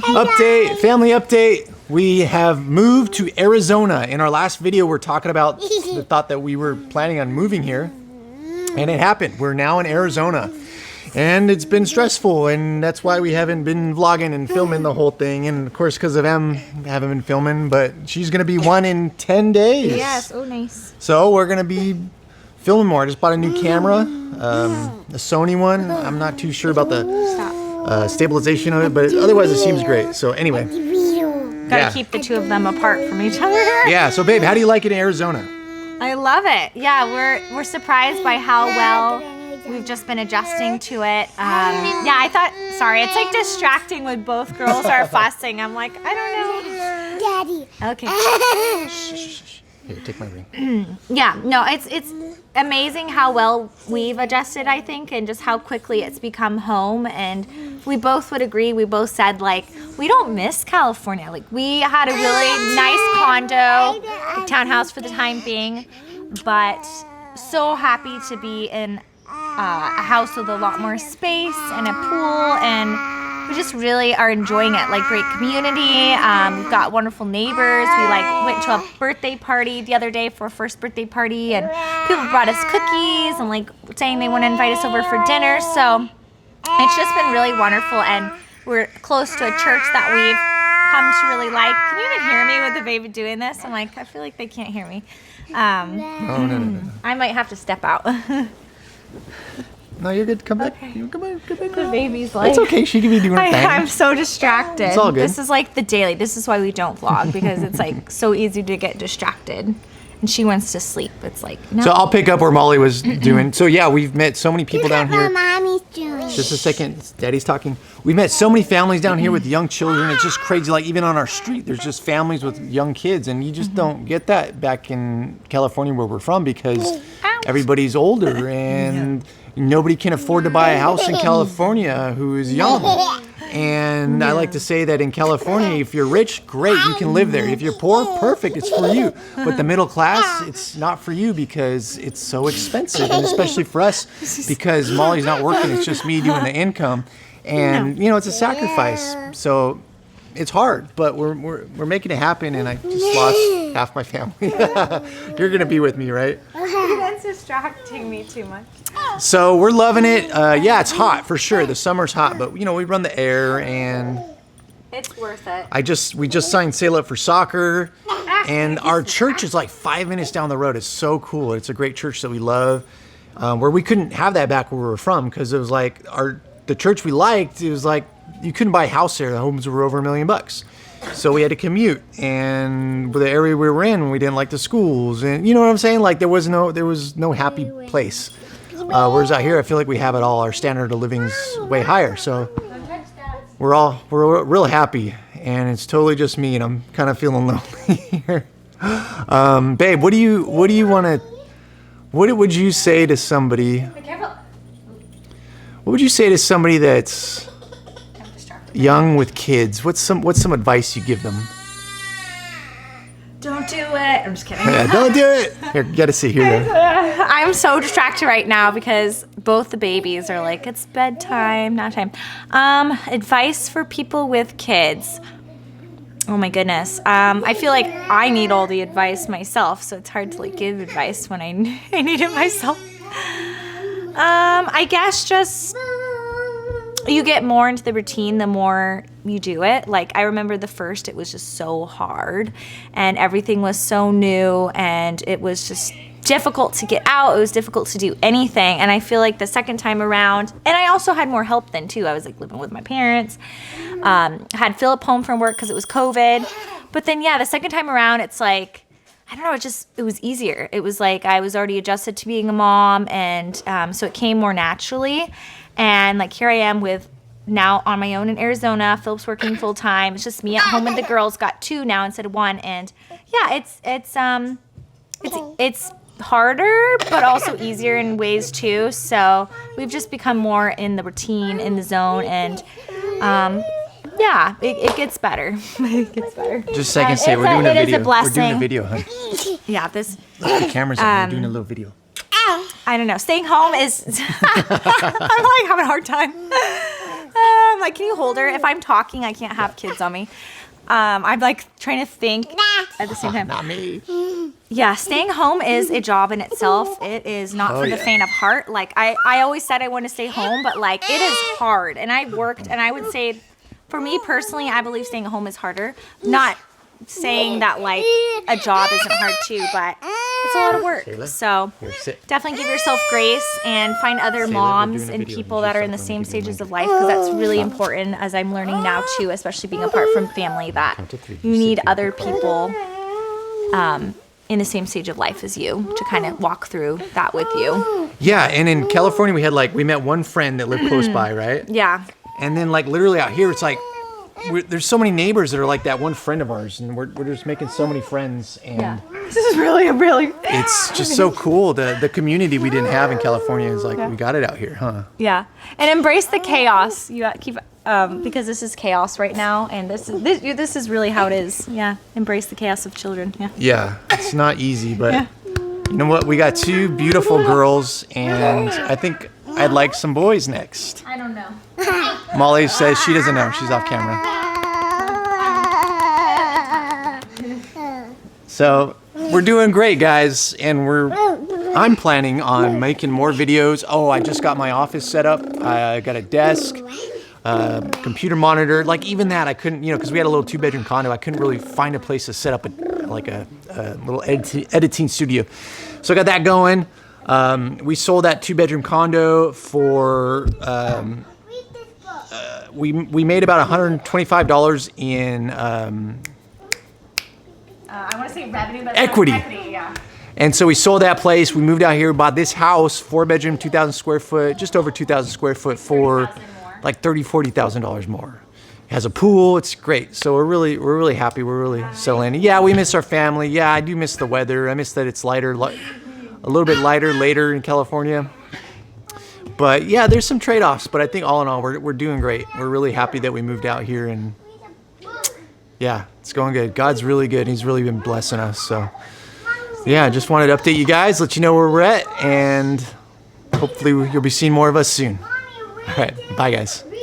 Update, family update. We have moved to Arizona. In our last video, we're talking about the thought that we were planning on moving here. And it happened. We're now in Arizona. And it's been stressful, and that's why we haven't been vlogging and filming the whole thing. And of course, because of Em, I haven't been filming, but she's going to be 1 in 10 days. Yes, oh nice. So we're going to be filming more. I just bought a new camera, a Sony one. I'm not too sure about the stabilization of it, but otherwise it seems great. So anyway. Gotta keep the two of them apart from each other. Yeah, so babe, how do you like it in Arizona? I love it. Yeah, we're surprised by how well we've just been adjusting to it. Yeah, I thought, sorry, it's like distracting when both girls are fussing. I'm like, I don't know. Daddy. Okay. Shh. Here, take my ring. Yeah, no, it's amazing how well we've adjusted, I think, and just how quickly it's become home. And we both would agree, we both said, like, we don't miss California. Like, we had a really nice condo, a townhouse for the time being, but so happy to be in a house with a lot more space and a pool, and we just really are enjoying it. Like, great community. We've got wonderful neighbors. We went to a birthday party the other day for our first birthday party, and people brought us cookies and saying they want to invite us over for dinner. So it's just been really wonderful, and we're close to a church that we've come to really like. Can you even hear me with the baby doing this? I'm like, I feel like they can't hear me. No. I might have to step out. No, you're good. Come back. Okay. Come back. The baby's like... It's okay. She can be doing her thing. I'm so distracted. It's all good. This is like the daily. This is why we don't vlog, because it's like so easy to get distracted. And she wants to sleep. It's like, no. So I'll pick up where Molly was doing. So yeah, we've met so many people down here. Mommy's doing. Just a second, Daddy's talking. We've met so many families down here with young children. It's just crazy. Like, even on our street, there's just families with young kids, and you just don't get that back in California where we're from, because everybody's older and nobody can afford to buy a house in California who is young. And I like to say that in California, if you're rich, great, you can live there. If you're poor, perfect, it's for you. But the middle class, it's not for you because it's so expensive. And especially for us, because Molly's not working, it's just me doing the income. And, you know, it's a sacrifice. So it's hard, but we're making it happen, and I just lost half my family. You're going to be with me, right? That's distracting me too much. So we're loving it. Yeah, it's hot for sure. The summer's hot, but you know, we run the air, and It's worth it. we just signed Sail Up for soccer, and our church is like 5 minutes down the road. It's so cool. It's a great church that we love. Where we couldn't have that back where we were from, because it was like the church we liked. It was like you couldn't buy a house there. The homes were over $1 million. So we had to commute, and with the area we were in, we didn't like the schools, and you know what I'm saying? Like, there was no happy place. Whereas out here, I feel like we have it all. Our standard of living's way higher, so we're real happy, and it's totally just me, and I'm kind of feeling lonely here. Babe, what would you say to somebody? What would you say to somebody that's young with kids? What's some advice you give them? Don't do it. I'm just kidding. Yeah, don't do it. Here, you gotta sit here though. I'm so distracted right now because both the babies are like, it's bedtime, nap time. Advice for people with kids. Oh my goodness. I feel like I need all the advice myself, so it's hard to give advice when I need it myself. I guess just you get more into the routine the more you do it. Like, I remember the first, it was just so hard, and everything was so new, and it was just difficult to get out. It was difficult to do anything. And I feel like the second time around, and I also had more help then too. I was living with my parents, had Philip home from work because it was COVID. But then, yeah, the second time around, it's like, I don't know, it was easier. It was like I was already adjusted to being a mom, and so it came more naturally. And here I am with now on my own in Arizona. Philip's working full time. It's just me at home, and the girls got 2 now instead of 1. And yeah, it's harder, but also easier in ways too. So we've just become more in the routine, in the zone, and yeah, it gets better. It gets better. Just a second, say we're doing a video. We're doing a video, hun. Yeah, this. The camera's on. We're doing a little video. I don't know. Staying home is. I'm having a hard time. I'm like, can you hold her? If I'm talking, I can't have kids on me. I'm like trying to think at the same time. Not me. Yeah, staying home is a job in itself. It is not for the faint of heart. Like I always said I want to stay home, but like it is hard. And I worked, and I would say, for me personally, I believe staying at home is harder. Not saying that like a job isn't hard too, but it's a lot of work. Kayla, So here, sit. definitely give yourself grace and find other we're moms doing a and video. people You that should are in the stop same when you do stages it. of life, because that's really important, as I'm learning now too, especially being apart from family, that Count to 3. you Sit need here. other people in the same stage of life as you to kind of walk through that with you. Yeah, and in California we met one friend that lived close by, right? Yeah. And then like literally out here, it's like there's so many neighbors that are like that one friend of ours, and we're just making so many friends, and This is really it's just so cool. The community we didn't have in California is like we got it out here, huh? Yeah, and embrace the chaos. You keep because this is chaos right now, and this is really how it is. Yeah, embrace the chaos of children. Yeah. Yeah, it's not easy, but you know what? We got 2 beautiful girls, and I think I'd like some boys next. I don't know. Molly says she doesn't know. She's off camera. So we're doing great, guys, and I'm planning on making more videos. Oh, I just got my office set up. I got a desk, computer monitor. Like even that, I couldn't, because we had a little 2-bedroom condo. I couldn't really find a place to set up a little editing studio. So I got that going. We sold that 2-bedroom condo for. We made about $125 in I want to say revenue, but Equity. Yeah. and so we sold that place. We moved out here, bought this house, 4-bedroom, 2,000 square foot, just over 2,000 square foot for like $30,000-$40,000 more. It has a pool. It's great. So we're really happy. We're really settling in. Yeah, we miss our family. Yeah, I do miss the weather. I miss that it's lighter, a little bit lighter later in California. But yeah, there's some trade-offs. But I think all in all, we're doing great. We're really happy that we moved out here, and yeah, it's going good. God's really good. He's really been blessing us. So yeah, just wanted to update you guys, let you know where we're at, and hopefully you'll be seeing more of us soon. All right, bye guys.